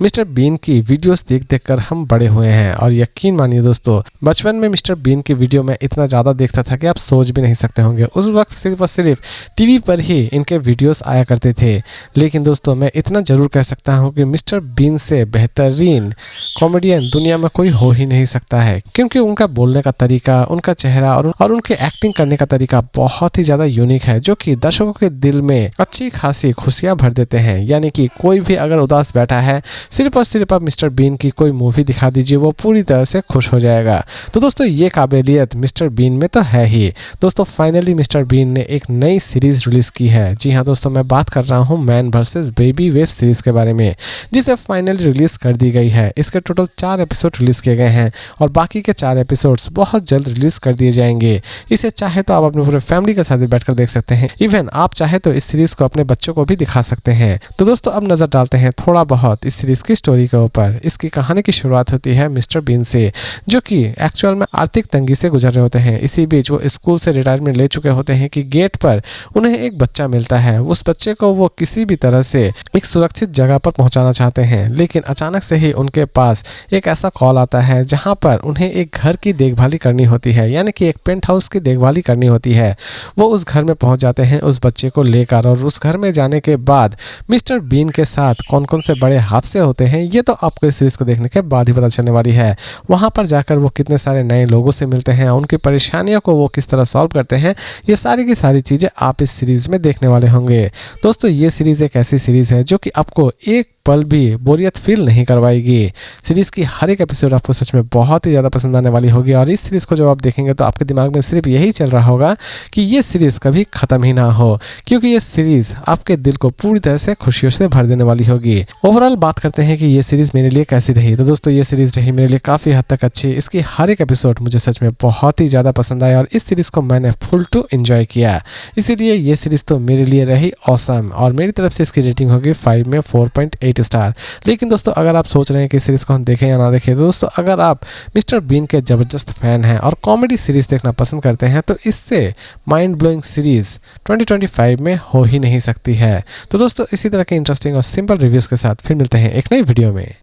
Mister been की videos देख देख कर हम बड़े हुए हैं और यकीन मानिए दोस्तों, बचपन में मिस्टर बीन की वीडियो मैं इतना ज़्यादा देखता था कि आप सोच भी नहीं सकते होंगे। उस वक्त सिर्फ और सिर्फ टीवी पर ही इनके वीडियोस आया करते थे। लेकिन दोस्तों, मैं इतना ज़रूर कह सकता हूँ कि मिस्टर बीन से बेहतरीन कॉमेडियन दुनिया में कोई हो ही नहीं सकता है, क्योंकि उनका बोलने का तरीका, उनका चेहरा और उनके एक्टिंग करने का तरीका बहुत ही ज़्यादा यूनिक है, जो कि दर्शकों के दिल में अच्छी खासी खुशियाँ भर देते हैं। यानी कि कोई भी अगर उदास बैठा है, सिर्फ और सिर्फ आप मिस्टर बीन की कोई मूवी दिखा दीजिए, वो पूरी तरह से खुश हो जाएगा। तो दोस्तों, ये काबिलियत मिस्टर बीन में तो है ही। दोस्तों, फाइनली मिस्टर बीन ने एक नई सीरीज रिलीज की है। जी हाँ दोस्तों, मैं बात कर रहा हूँ man versus baby web series के बारे में, जिसे फाइनली रिलीज कर दी गई है। इसके टोटल 4 एपिसोड रिलीज किए गए हैं और बाकी के 4 एपिसोड्स बहुत जल्द रिलीज कर दिए जाएंगे। इसे चाहे तो आप अपने पूरे फैमिली के साथ बैठकर देख सकते हैं। इवन आप चाहे तो इस सीरीज को अपने बच्चों को भी दिखा सकते हैं। तो दोस्तों, अब नजर डालते हैं थोड़ा बहुत इस सीरीज की स्टोरी के ऊपर। इसकी कहानी की शुरुआत होती है मिस्टर बीन से, जो कि एक्चुअल में आर्थिक तंगी से गुजर रहे होते हैं। इसी बीच वो स्कूल से रिटायरमेंट ले चुके होते हैं कि गेट पर उन्हें एक बच्चा मिलता है। उस बच्चे को वो किसी भी तरह से एक सुरक्षित जगह पर पहुंचाना चाहते हैं, लेकिन अचानक से ही उनके पास एक ऐसा कॉल आता है जहां पर उन्हें एक घर की देखभाली करनी होती है, यानी कि एक पेंट हाउस की देखभाली करनी होती है। वो उस घर में पहुंच जाते हैं उस बच्चे को लेकर, और उस घर में जाने के बाद मिस्टर बीन के साथ कौन कौन से बड़े हादसे होते हैं, ये तो आपको इस सीरीज को देखने के बाद ही पता चलने वाली है। वहां पर जाकर वो कितने सारे नए लोगों से मिलते हैं, उनकी परेशानियों को वो किस तरह सॉल्व करते हैं, ये सारी की सारी चीज़ें आप इस सीरीज में देखने वाले होंगे। दोस्तों, ये सीरीज एक ऐसी सीरीज है जो कि आपको एक पल भी बोरियत फील नहीं करवाएगी। सीरीज की हर एक एपिसोड आपको सच में बहुत ही ज़्यादा पसंद आने वाली होगी, और इस सीरीज को जब आप देखेंगे तो आपके दिमाग में सिर्फ यही चल रहा होगा कि ये सीरीज कभी ख़त्म ही ना हो, क्योंकि ये सीरीज आपके दिल को पूरी तरह से खुशियों से भर देने वाली होगी। ओवरऑल बात करते हैं कि ये सीरीज मेरे लिए कैसी रही। तो दोस्तों, ये सीरीज रही मेरे लिए काफ़ी हद तक अच्छी। इसकी हर एक एपिसोड मुझे सच में बहुत ही ज़्यादा पसंद आया और इस सीरीज को मैंने फुल टू एंजॉय किया। इसीलिए ये सीरीज तो मेरे लिए रही ऑसम, और मेरी तरफ से इसकी रेटिंग होगी 5 में 4.8 स्टार। लेकिन दोस्तों, अगर आप सोच रहे हैं कि इस सीरीज को हम देखें या ना देखें, तो दोस्तों अगर आप मिस्टर बीन के जबरदस्त फैन हैं और कॉमेडी सीरीज देखना पसंद करते हैं, तो इससे माइंड ब्लोइंग सीरीज 2025 में हो ही नहीं सकती है। तो दोस्तों, इसी तरह के इंटरेस्टिंग और सिंपल रिव्यूज के साथ फिर मिलते हैं एक नई वीडियो में।